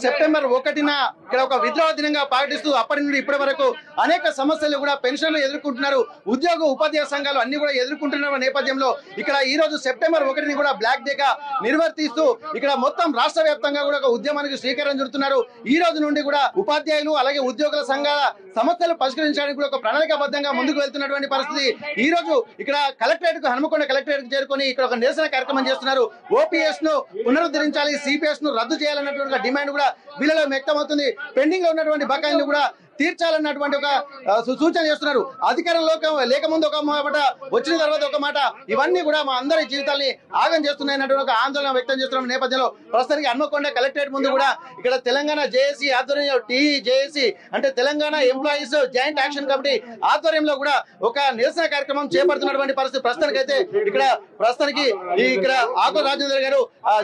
September 1న ఇక్కడ ఒక విద్రోహ దినంగా పాటిస్తూ అప్పటి నుండి ఇప్పటి వరకు అనేక సమస్యలు కూడా పెన్షన్లు ఎదుర్కొంటున్నారు. ఉద్యోగ ఉపాధ్యాయ సంఘాలు అన్ని కూడా ఎదుర్కొంటున్న నేపథ్యంలో ఇక్కడ ఈ రోజు సెప్టెంబర్ 1ని కూడా బ్లాక్ డేగా నిర్వర్తిస్తూ ఇక్కడ మొత్తం రాష్ట్ర వ్యాప్తంగా కూడా ఒక ఉద్యమానికి శ్రీకారం చుడుతున్నారు. ఈ రోజు నుండి కూడా ఉపాధ్యాయులు అలాగే ఉద్యోగుల సంఘాల సమస్యలు పరిష్కరించడానికి కూడా ఒక ప్రణాళికాబద్ధంగా ముందుకు వెళ్తున్నటువంటి పరిస్థితి. ఈ రోజు ఇక్కడ కలెక్టరేట్ కు హనుమకొండ కలెక్టరేట్ కు చేరుకొని ఇక్కడ ఒక నిరసన కార్యక్రమం చేస్తున్నారు. ఓపీఎస్ ను పునరుద్ధరించాలి, సిపిఎస్ ను రద్దు చేయాలన్నటువంటి డిమాండ్ కూడా వీళ్ళలో వ్యక్తమవుతుంది. పెండింగ్ లో ఉన్నటువంటి బకాయిలను కూడా తీర్చాలన్నటువంటి ఒక సూచన చేస్తున్నారు. అధికారంలో లేకముందు ఒక మాట, వచ్చిన తర్వాత ఒక మాట, ఇవన్నీ కూడా మా అందరి జీవితాల్ని ఆగం చేస్తున్నాయన్నటువంటి ఒక ఆందోళన వ్యక్తం చేస్తున్న నేపథ్యంలో ప్రస్తుతానికి హన్మకొండ కలెక్టరేట్ ముందు కూడా ఇక్కడ తెలంగాణ జేఏసీ ఆధ్వర్యంలో టీజేఏసీ అంటే Telangana employees joint action committee ఆధ్వర్యంలో కూడా ఒక నిరసన కార్యక్రమం చేపడుతున్నటువంటి పరిస్థితి. ప్రస్తుతానికి ఇక్కడ ఆకుల రాజేందర్ గారు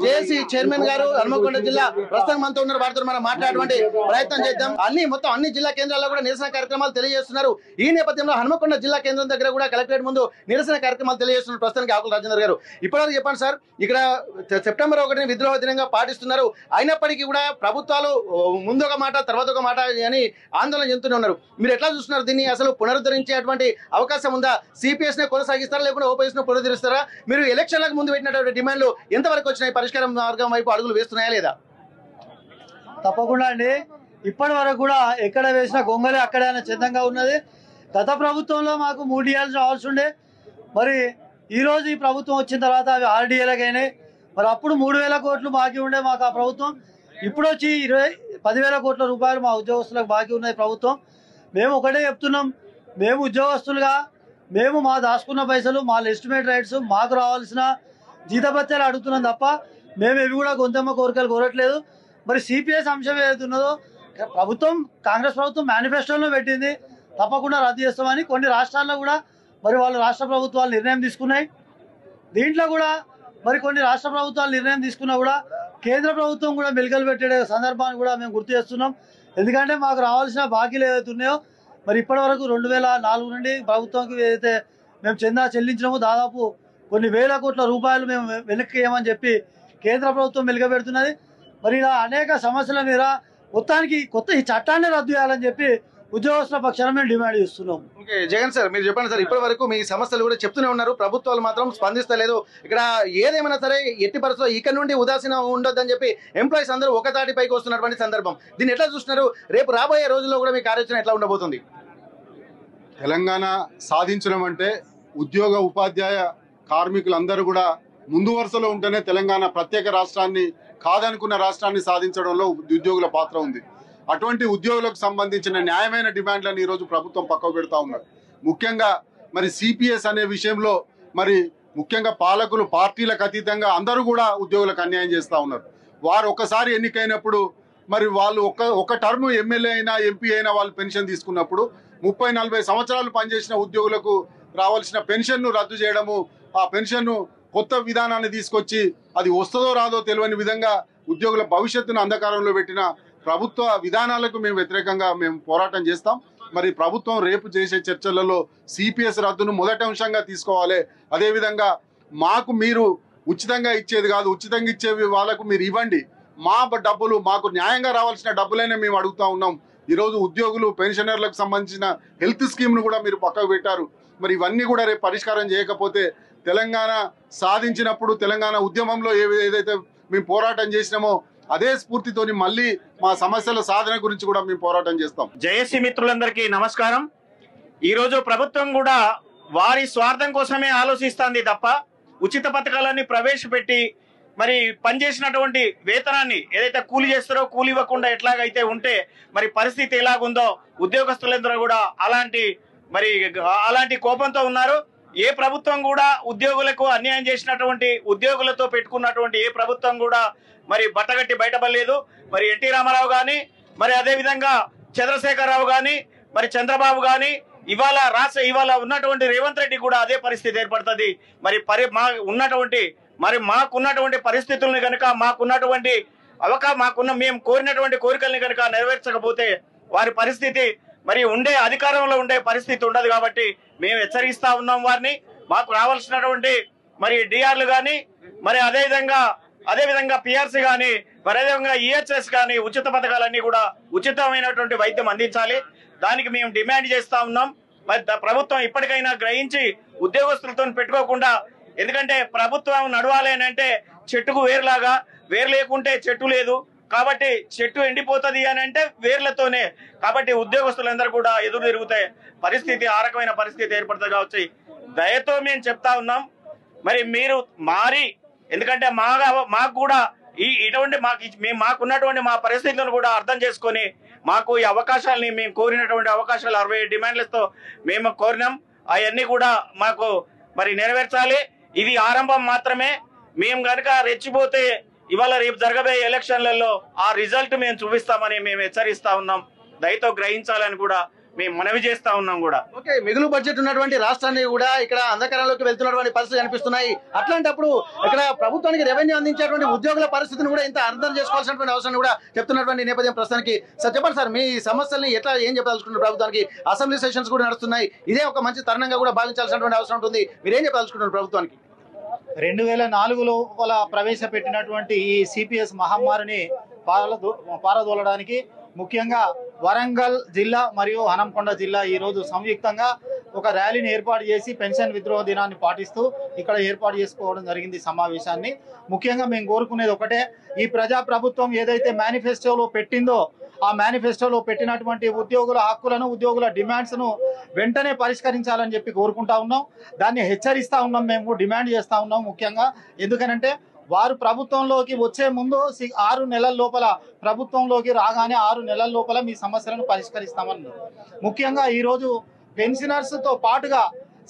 జేఏసీ చైర్మన్ గారు హన్మకొండ జిల్లా ప్రస్తుతం మనతో ఉన్నారు. వారితో మనం మాట్లాడేటువంటి ప్రయత్నం చేద్దాం. అన్ని జిల్లా కేంద్రాల్లో కూడా నిరసన కార్యక్రమాలు తెలియజేస్తున్నారు. ఈ నేపథ్యంలో హన్మకొండ జిల్లా కేంద్రం దగ్గర కూడా కలెక్టరేట్ ముందు నిరసన కార్యక్రమాలు తెలియజేస్తున్నారు. ప్రస్తుతానికి ఆకుల రాజేందర్ గారు, ఇప్పటివరకు చెప్పండి సార్, ఇక్కడ సెప్టెంబర్ 1ని విద్రోహ దినంగా పాటిస్తున్నారు. అయినప్పటికీ కూడా ప్రభుత్వాలు ముందు ఒక మాట తర్వాత ఒక మాట అని ఆందోళన చెందుతూనే ఉన్నారు. మీరు ఎట్లా చూస్తున్నారు దీన్ని? అసలు పునరుద్ధరించేటువంటి అవకాశం ఉందా? సిపిఎస్ నే కొనసాగిస్తారా లేకుంటే ఓపీఎస్ ను పునరుద్ధరిస్తారా? మీరు ఎలక్షన్లకు ముందు పెట్టినటువంటి డిమాండ్లు ఎంతవరకు వచ్చినాయి? పరిష్కారం మార్గం వైపు అడుగులు వేస్తున్నాయా లేదా? తప్పకుండా అండి. ఇప్పటి వరకు కూడా ఎక్కడ వేసిన గొంగలే అక్కడే సిద్ధంగా ఉన్నది. గత ప్రభుత్వంలో మాకు 3 ఇయర్స్ రావాల్సి ఉండే, మరి ఈరోజు ఈ ప్రభుత్వం వచ్చిన తర్వాత అవి RDAలకైనాయి. మరి అప్పుడు 3,000 కోట్లు బాకీ ఉండే మాకు ఆ ప్రభుత్వం. ఇప్పుడు వచ్చి 10,000 కోట్ల రూపాయలు మా ఉద్యోగస్తులకు బాకీ ఉన్నది ప్రభుత్వం. మేము ఒకటే చెప్తున్నాం, మేము ఉద్యోగస్తులుగా మేము మా దాచుకున్న పైసలు, మా ఎస్టిమేట్ రైట్స్, మాకు రావాల్సిన జీతభత్యాలు అడుగుతున్నాం తప్ప మేము ఇవి కూడా గొంతమ్మ కోరికలు కోరట్లేదు. మరి సిపిఎస్ అంశం ఏదైతున్నదో ప్రభుత్వం, కాంగ్రెస్ ప్రభుత్వం మేనిఫెస్టోలో పెట్టింది, తప్పకుండా రద్దు చేస్తామని. కొన్ని రాష్ట్రాల్లో కూడా మరి వాళ్ళు రాష్ట్ర ప్రభుత్వాలు నిర్ణయం తీసుకున్నాయి. దీంట్లో కూడా మరి కొన్ని రాష్ట్ర ప్రభుత్వాలు నిర్ణయం తీసుకున్నా కూడా కేంద్ర ప్రభుత్వం కూడా మెలికలు పెట్టే సందర్భాన్ని కూడా మేము గుర్తు చేస్తున్నాం. ఎందుకంటే మాకు రావాల్సిన బాకీలు ఏవైతే ఉన్నాయో మరి ఇప్పటి వరకు 2004 నుండి ప్రభుత్వంకి ఏదైతే మేము చెల్లించినామో దాదాపు కొన్ని వేల కోట్ల రూపాయలు మేము వెనక్కి ఇవ్వమని చెప్పి కేంద్ర ప్రభుత్వం మెలికబెడుతున్నది. మరి ఇలా అనేక సమస్యల మీద మొత్తానికి కొత్త ఈ చట్టాన్ని రద్దు చేయాలని చెప్పి ఉద్యోగస్తుల పక్షాన మేము డిమాండ్ చేస్తున్నాం. ఓకే జగన్ సార్, మీరు చెప్పండి సార్, ఇప్పటి వరకు మీ సమస్యలు కూడా చెప్తూనే ఉన్నారు, ప్రభుత్వాలు మాత్రం స్పందిస్తలేదు. ఇక్కడ ఏదేమైనా సరే ఎట్టి పరిస్థితుల్లో ఇక్కడ నుండి ఉదాసీనం ఉండొద్దని చెప్పి ఎంప్లాయీస్ అందరూ ఒక తాటిపైకి వస్తున్నటువంటి సందర్భం. దీన్ని ఎట్లా చూస్తున్నారు? రేపు రాబోయే రోజుల్లో కూడా మీ కార్యాచరణ ఎట్లా ఉండబోతుంది? తెలంగాణ సాధించడం అంటే ఉద్యోగ ఉపాధ్యాయ కార్మికులందరూ కూడా ముందు వరుసలో ఉంటేనే తెలంగాణ ప్రత్యేక రాష్ట్రాన్ని కాదనుకున్న రాష్ట్రాన్ని సాధించడంలో ఉద్యోగుల పాత్ర ఉంది. అటువంటి ఉద్యోగులకు సంబంధించిన న్యాయమైన డిమాండ్లను ఈరోజు ప్రభుత్వం పక్కకు పెడతా ఉన్నారు. ముఖ్యంగా మరి సిపిఎస్ అనే విషయంలో మరి ముఖ్యంగా పాలకులు పార్టీలకు అతీతంగా అందరూ కూడా ఉద్యోగులకు అన్యాయం చేస్తూ ఉన్నారు. వారు ఒకసారి ఎన్నికైనప్పుడు మరి వాళ్ళు ఒక టర్మ్ ఎమ్మెల్యే అయినా ఎంపీ అయినా వాళ్ళు పెన్షన్ తీసుకున్నప్పుడు 30-40 సంవత్సరాలు పనిచేసిన ఉద్యోగులకు రావాల్సిన పెన్షన్ను రద్దు చేయడము, ఆ పెన్షన్ను కొత్త విధానాన్ని తీసుకొచ్చి అది వస్తుందో రాదో తెలియని విధంగా ఉద్యోగుల భవిష్యత్తును అంధకారంలో పెట్టిన ప్రభుత్వ విధానాలకు మేము వ్యతిరేకంగా మేము పోరాటం చేస్తాం. మరి ప్రభుత్వం రేపు చేసే చర్చలలో సిపిఎస్ రద్దును మొదటి అంశంగా తీసుకోవాలి. అదేవిధంగా మాకు మీరు ఉచితంగా ఇచ్చేది కాదు, ఉచితంగా ఇచ్చేవి వాళ్ళకు మీరు ఇవ్వండి, మా డబ్బులు మాకు న్యాయంగా రావాల్సిన డబ్బులైనా మేము అడుగుతా ఉన్నాం. ఈరోజు ఉద్యోగులు పెన్షనర్లకు సంబంధించిన హెల్త్ స్కీమ్ను కూడా మీరు పక్కకు పెట్టారు. మరి ఇవన్నీ కూడా రేపు పరిష్కారం చేయకపోతే తెలంగాణ సాధించినప్పుడు తెలంగాణ ఉద్యమంలో ఏదైతే మేము పోరాటం చేసినామో అదే స్ఫూర్తితోని మళ్ళీ మా సమస్యల సాధన గురించి కూడా మేము పోరాటం చేస్తాం. జేఏసీ మిత్రులందరికీ నమస్కారం. ఈరోజు ప్రభుత్వం కూడా వారి స్వార్థం కోసమే ఆలోచిస్తుంది తప్ప ఉచిత పథకాలన్నీ ప్రవేశపెట్టి మరి పనిచేసినటువంటి వేతనాన్ని ఏదైతే కూలి చేస్తారో కూలి ఇవ్వకుండా ఎట్లాగైతే ఉంటే మరి పరిస్థితి ఎలాగుందో ఉద్యోగస్తులందరూ కూడా అలాంటి కోపంతో ఉన్నారు. ఏ ప్రభుత్వం కూడా ఉద్యోగులకు అన్యాయం చేసినటువంటి ఉద్యోగులతో పెట్టుకున్నటువంటి ఏ ప్రభుత్వం కూడా మరి బట్టగట్టి బయటపడలేదు. మరి ఎన్టీ రామారావు గాని మరి అదేవిధంగా చంద్రశేఖరరావు గాని మరి చంద్రబాబు గాని ఇవాళ ఉన్నటువంటి రేవంత్ రెడ్డి కూడా అదే పరిస్థితి ఏర్పడుతుంది. మాకున్నటువంటి పరిస్థితులను కనుక మేము కోరినటువంటి కోరికల్ని కనుక నెరవేర్చకపోతే వారి పరిస్థితి మరి అధికారంలో ఉండే పరిస్థితి ఉండదు. కాబట్టి మేము హెచ్చరిస్తా ఉన్నాం వారిని. మాకు రావాల్సినటువంటి మరి డిఆర్లు కానీ మరి అదేవిధంగా పిఆర్సీ కానీ మరి అదేవిధంగా ఈహెచ్ఎస్ కానీ ఉచిత పథకాలన్నీ కూడా ఉచితమైనటువంటి వైద్యం అందించాలి. దానికి మేము డిమాండ్ చేస్తా ఉన్నాం. మరి ప్రభుత్వం ఇప్పటికైనా గ్రహించి ఉద్యోగస్తులతో పెట్టుకోకుండా, ఎందుకంటే ప్రభుత్వం నడవాలి అని అంటే చెట్టుకు వేరులాగా, వేరు లేకుంటే చెట్టు లేదు కాబట్టి చెట్టు ఎండిపోతుంది అని అంటే వేర్లతోనే. కాబట్టి ఉద్యోగస్తులందరూ కూడా ఎదురు తిరుగుతాయి పరిస్థితి, ఆ రకమైన పరిస్థితి ఏర్పడుతుంది కావచ్చు. దయతో మేము చెప్తా ఉన్నాం, మరి మీరు మారి, ఎందుకంటే మాకు కూడా ఇటువంటి మాకున్నటువంటి మా పరిస్థితులను కూడా అర్థం చేసుకొని మాకు ఈ అవకాశాలని, మేము కోరినటువంటి అవకాశాలు 60 డిమాండ్లతో మేము కోరినాం, అవన్నీ కూడా మాకు మరి నెరవేర్చాలి. ఇది ఆరంభం మాత్రమే. మేము కనుక రెచ్చిపోతే ఇవాళ రేపు జరగబోయే ఎలక్షన్లలో ఆ రిజల్ట్ మేము చూపిస్తామని మేము హెచ్చరిస్తా ఉన్నాం. దయతో గ్రహించాలని కూడా మేము మనవి చేస్తా ఉన్నాం కూడా. ఓకే, మిగులు బడ్జెట్ ఉన్నటువంటి రాష్ట్రాన్ని కూడా ఇక్కడ అంధకారంలోకి వెళ్తున్నటువంటి పరిస్థితులు కనిపిస్తున్నాయి. అట్లాంటప్పుడు ఇక్కడ ప్రభుత్వానికి రెవెన్యూ అందించేటువంటి ఉద్యోగుల పరిస్థితిని కూడా ఇంత అర్థం చేసుకోవాల్సినటువంటి అవసరం కూడా చెప్తున్నటువంటి నేపథ్యం ప్రస్తుతానికి. సార్ చెప్పండి సార్, మీ సమస్యల్ని ఎట్లా ఏం చెప్పదలుచుకుంటున్నారు ప్రభుత్వానికి? అసెంబ్లీ సెషన్స్ కూడా నడుస్తున్నాయి, ఇదే ఒక మంచి తరుణంగా కూడా భావించాల్సినటువంటి అవసరం ఉంటుంది. మీరేం చెప్పదలుచుకుంటున్నారు ప్రభుత్వానికి? 2004లో ప్రవేశపెట్టినటువంటి ఈ సిపిఎస్ మహమ్మారిని పారదోలడానికి ముఖ్యంగా వరంగల్ జిల్లా మరియు హనంకొండ జిల్లా ఈరోజు సంయుక్తంగా ఒక ర్యాలీని ఏర్పాటు చేసి పెన్షన్ విద్రోహ దినాన్ని పాటిస్తూ ఇక్కడ ఏర్పాటు చేసుకోవడం జరిగింది సమావేశాన్ని. ముఖ్యంగా మేము కోరుకునేది ఒకటే, ఈ ప్రజాప్రభుత్వం ఏదైతే మేనిఫెస్టోలో పెట్టిందో ఆ మేనిఫెస్టోలో పెట్టినటువంటి ఉద్యోగుల హక్కులను, ఉద్యోగుల డిమాండ్స్ను వెంటనే పరిష్కరించాలని చెప్పి కోరుకుంటా ఉన్నాం. దాన్ని హెచ్చరిస్తా ఉన్నాం, మేము డిమాండ్ చేస్తా ఉన్నాం. ముఖ్యంగా ఎందుకనంటే వారు ప్రభుత్వంలోకి వచ్చే ముందు 6 నెలల లోపల, ప్రభుత్వంలోకి రాగానే 6 నెలల లోపల మీ సమస్యలను పరిష్కరిస్తామన్నారు. ముఖ్యంగా ఈరోజు పెన్షనర్స్తో పాటుగా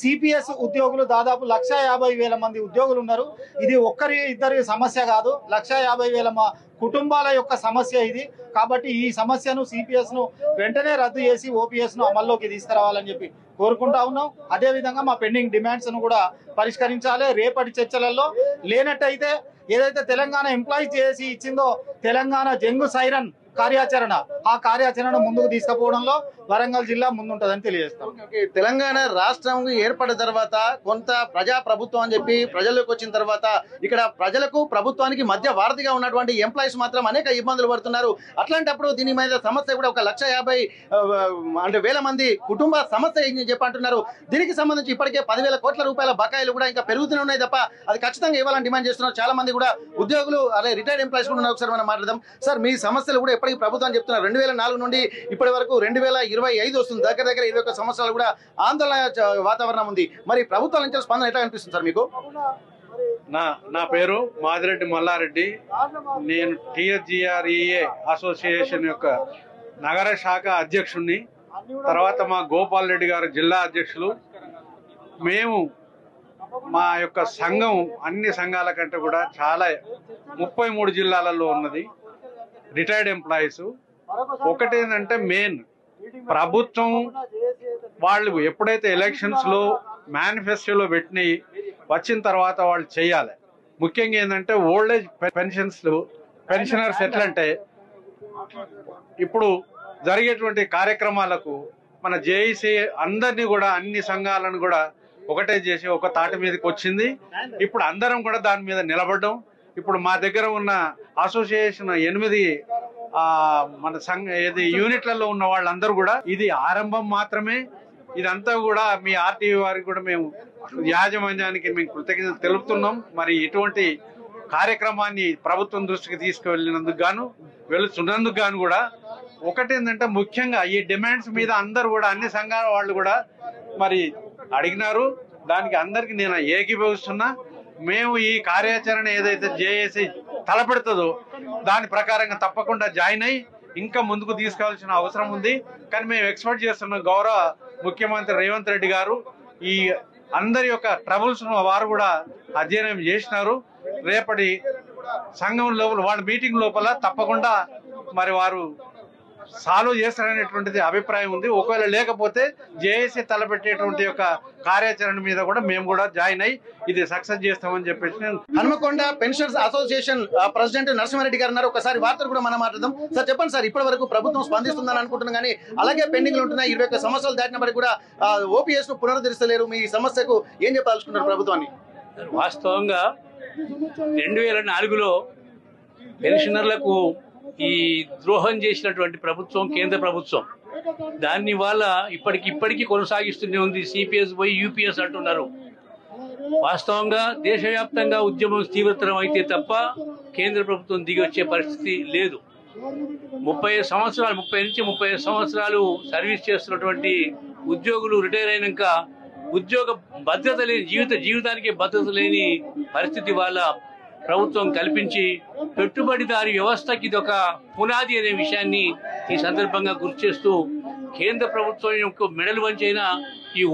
సిపిఎస్ ఉద్యోగులు దాదాపు 1,50,000 మంది ఉద్యోగులు ఉన్నారు. ఇది ఒక్కరి ఇద్దరి సమస్య కాదు, 1,50,000 కుటుంబాల యొక్క సమస్య ఇది. కాబట్టి ఈ సమస్యను సిపిఎస్ను వెంటనే రద్దు చేసి ఓపీఎస్ను అమల్లోకి తీసుకురావాలని చెప్పి కోరుకుంటా ఉన్నాం. అదేవిధంగా మా పెండింగ్ డిమాండ్స్ను కూడా పరిష్కరించాలి. రేపటి చర్చలలో లేనట్టయితే ఏదైతే తెలంగాణ ఎంప్లాయీస్ చేసి ఇచ్చిందో తెలంగాణ జంగు సైరన్ కార్యాచరణ, ఆ కార్యాచరణ ముందుకు తీసుకుపోవడంలో వరంగల్ జిల్లా ముందుంటుందని తెలియజేస్తాం. తెలంగాణ రాష్ట్రం ఏర్పడిన తర్వాత కొంత ప్రజా ప్రభుత్వం అని చెప్పి ప్రజల్లోకి వచ్చిన తర్వాత ఇక్కడ ప్రజలకు ప్రభుత్వానికి మధ్య వారధిగా ఉన్నటువంటి ఎంప్లాయీస్ మాత్రం అనేక ఇబ్బందులు పడుతున్నారు. అట్లాంటప్పుడు దీని మీద సమస్య కూడా 1,50,000 మంది కుటుంబ సమస్య అని చెప్పి అంటున్నారు. దీనికి సంబంధించి ఇప్పటికే 10,000 కోట్ల రూపాయల బకాయిలు కూడా ఇంకా పెరుగుతూనే ఉన్నాయి తప్ప అది ఖచ్చితంగా ఇవ్వాలని డిమాండ్ చేస్తున్నారు చాలా మంది కూడా ఉద్యోగులు, అదే రిటైర్డ్ ఎంప్లాయీస్ కూడా ఉన్నారు. ఒకసారి మనం మాట్లాడదాం. సార్, మీ సమస్యలు కూడా ఎప్పటికీ ప్రభుత్వం చెప్తున్నారు 2004 నుండి ఇప్పటి వరకు 2025 వస్తుంది, దగ్గర 21 సంవత్సరాలు కూడా ఆందోళన వాతావరణం ఉంది. మరి ప్రభుత్వాల నుంచి స్పందన ఎట్లా అనిపిస్తుంది సార్ మీకు? నా పేరు మాదిరెడ్డి మల్లారెడ్డి. నేను టిఎస్జిఆర్ఈఏ అసోసియేషన్ యొక్క నగర శాఖ అధ్యక్షుడిని. తర్వాత మా గోపాల్ రెడ్డి గారు జిల్లా అధ్యక్షులు. మేము మా యొక్క సంఘం అన్ని సంఘాల కంటే కూడా చాలా 33 జిల్లాలలో ఉన్నది రిటైర్డ్ ఎంప్లాయీస్. ఒకటి ఏంటంటే మెయిన్ ప్రభుత్వం వాళ్ళు ఎప్పుడైతే ఎలక్షన్స్లో మేనిఫెస్టోలో పెట్టి వచ్చిన తర్వాత వాళ్ళు చేయాలి. ముఖ్యంగా ఏంటంటే ఓల్డ్ ఏజ్ పెన్షనర్స్ ఎట్లంటే ఇప్పుడు జరిగేటువంటి కార్యక్రమాలకు మన జేఏసీ అందరినీ కూడా, అన్ని సంఘాలను కూడా ఒకటే చేసి ఒక తాటి మీదకి వచ్చింది. ఇప్పుడు అందరం కూడా దాని మీద నిలబడ్డాం. ఇప్పుడు మా దగ్గర ఉన్న అసోసియేషన్ 8 మన యూనిట్లలో ఉన్న వాళ్ళందరూ కూడా ఇది ఆరంభం మాత్రమే. ఇదంతా కూడా మీ ఆర్టీవీ వారికి కూడా మేము యాజమాన్యానికి మేము కృతజ్ఞతలు తెలుపుతున్నాం. మరి ఇటువంటి కార్యక్రమాన్ని ప్రభుత్వం దృష్టికి వెళ్తున్నందుకు గాను కూడా ఒకటి ఏంటంటే ముఖ్యంగా ఈ డిమాండ్స్ మీద అందరూ కూడా అన్ని సంఘాల వాళ్ళు కూడా మరి అడిగినారు. దానికి అందరికి నేను ఏకీభవిస్తున్నా. మేము ఈ కార్యాచరణ ఏదైతే జేఏసీ తలపెడుతుందో దాని ప్రకారంగా తప్పకుండా జాయిన్ అయ్యి ఇంకా ముందుకు తీసుకోవాల్సిన అవసరం ఉంది. కానీ మేము ఎక్స్పెక్ట్ చేస్తున్న గౌరవ ముఖ్యమంత్రి రేవంత్ రెడ్డి గారు ఈ అందరి యొక్క ట్రబుల్స్ వారు కూడా అధ్యయనం చేసినారు. రేపటి సంఘం లోపల వాళ్ళ మీటింగ్ లోపల తప్పకుండా మరి వారు సాల్వ్ చేస్తారనేటువంటిది అభిప్రాయం ఉంది. ఒకవేళ లేకపోతే జేఏసీ తలపెట్టేటువంటి యొక్క కార్యాచరణ మీద కూడా మేము కూడా జాయిన్ అయ్యి ఇది సక్సెస్ చేస్తామని చెప్పేసి Hanmakonda pensioners association president Narasimha Reddy గారు ఉన్నారు. ఒకసారి వార్తలు కూడా మనం మాట్లాడదాం. సార్ చెప్పండి సార్, ఇప్పటి వరకు ప్రభుత్వం స్పందిస్తుందని అనుకుంటున్నాం కానీ అలాగే పెండింగ్ ఉంటున్నాయి. 21 సంవత్సరాలు దాటిన వరకు కూడా ఓపీఎస్ ను పునరుద్ధరిస్తలేరు. మీ సమస్యకు ఏం చెప్పాల్సుకున్నారు ప్రభుత్వాన్ని? వాస్తవంగా 2004లో పెన్షనర్లకు ఈ ద్రోహం చేసినటువంటి ప్రభుత్వం కేంద్ర ప్రభుత్వం, దాన్ని వాళ్ళ ఇప్పటికీ కొనసాగిస్తూనే ఉంది. సిపిఎస్ పోయి యూపీఎస్ అంటున్నారు. వాస్తవంగా దేశవ్యాప్తంగా ఉద్యమం తీవ్రతరం అయితే తప్ప కేంద్ర ప్రభుత్వం దిగి వచ్చే పరిస్థితి లేదు. 30 నుంచి 35 సంవత్సరాలు సర్వీస్ చేస్తున్నటువంటి ఉద్యోగులు రిటైర్ అయినాక ఉద్యోగ భద్రత లేని జీవితానికి భద్రత లేని పరిస్థితి వాళ్ళ ప్రభుత్వం కల్పించి పెట్టుబడిదారి వ్యవస్థకి ఇది ఒక పునాది అనే విషయాన్ని ఈ సందర్భంగా గుర్తు చేస్తూ కేంద్ర ప్రభుత్వం యొక్క మెడలు వంచైన ఈ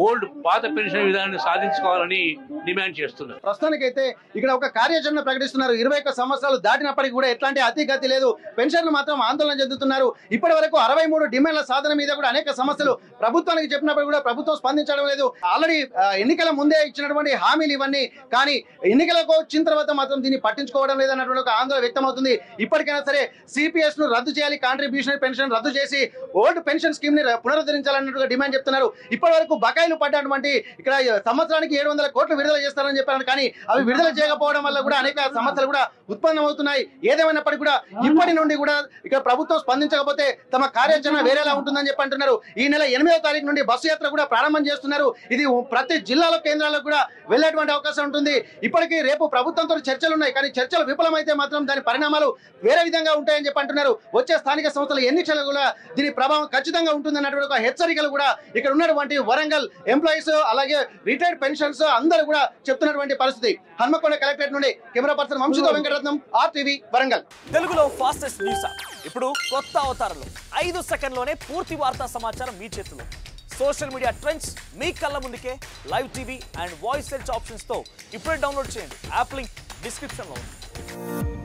పాత పెన్షన్ విధానాన్ని సాధించుకోవాలని డిమాండ్ చేస్తున్నారు. ప్రస్తుతానికైతే ఇక్కడ ఒక కార్యాచరణ ప్రకటిస్తున్నారు. 21 సంవత్సరాలు దాటినప్పటికీ కూడా ఎట్లాంటి అతిగతి లేదు. పెన్షన్లు మాత్రం ఆందోళన చెందుతున్నారు. ఇప్పటి వరకు 63 డిమాండ్ల సాధన మీద కూడా అనేక సమస్యలు ప్రభుత్వానికి చెప్పినప్పుడు కూడా ప్రభుత్వం స్పందించడం లేదు. ఆల్రెడీ ఎన్నికల ముందే ఇచ్చినటువంటి హామీలు ఇవన్నీ, కానీ ఎన్నికలకు వచ్చిన తర్వాత మాత్రం దీన్ని పట్టించుకోవడం లేదన్నటువంటి ఒక ఆందోళన వ్యక్తమవుతుంది. ఇప్పటికైనా సరే సిపిఎస్ ను రద్దు చేయాలి, కాంట్రిబ్యూషనరీ పెన్షన్ రద్దు చేసి ఓల్డ్ పెన్షన్ స్కీమ్ ని పునరుద్ధరించాలన్నట్టుగా డిమాండ్ చెప్తున్నారు. ఇప్పటి వరకు బకాయిలు పడ్డటువంటి ఇక్కడ సంవత్సరానికి 700 కోట్లు విడుదల చేస్తారని చెప్పారు, కానీ అవి విడుదల చేయకపోవడం వల్ల కూడా అనేక సమస్యలు కూడా ఉత్పన్నమవుతున్నాయి. ఏదేమైనప్పటికీ కూడా ఇప్పటి నుండి కూడా ఇక్కడ ప్రభుత్వం స్పందించకపోతే తమ కార్యాచరణ వేరేలా ఉంటుందని చెప్పి అంటున్నారు. ఈ నెల 8వ తారీఖు నుండి బస్సు యాత్ర కూడా ప్రారంభం చేస్తున్నారు. ఇది ప్రతి జిల్లాలో కేంద్రాలకు కూడా వెళ్లేటువంటి అవకాశం ఉంటుంది. ఇప్పటికీ రేపు ప్రభుత్వంతో చర్చలు ఉన్నాయి, కానీ చర్చలు విఫలమైతే మాత్రం దాని పరిణామాలు వేరే విధంగా ఉంటాయని చెప్పి అంటున్నారు. వచ్చే స్థానిక సంస్థల ఎన్నికలు కూడా దీని ప్రభావం ఖచ్చితంగా ఉంటుందన్నటువంటి ఒక హెచ్చరికలు కూడా ఇక్కడ ఉన్నటువంటి వరంగల్ ఎంప్లాయీస్ అలాగే రిటైర్డ్ పెన్షన్స్ అందరూ కూడా చెప్తున్నటువంటి పరిస్థితి. హన్మకొండ కలెక్టరేట్ నుండి కెమెరా పర్సన్ వంశీతో వెంకటరత్నం, RTV వరంగల్. తెలుగులో ఫాస్టెస్ట్ న్యూస్ ఇప్పుడు కొత్త అవతారంలో 5 సెకండ్లోనే పూర్తి వార్తా సమాచారం మీ చేతిలో. సోషల్ మీడియా ట్రెండ్స్ మీ కళ్ళ ముందుకే live TV and voice search options తో ఇప్పుడే డౌన్లోడ్ చేయండి. యాప్ లింక్ డిస్క్రిప్షన్ లో ఉంది.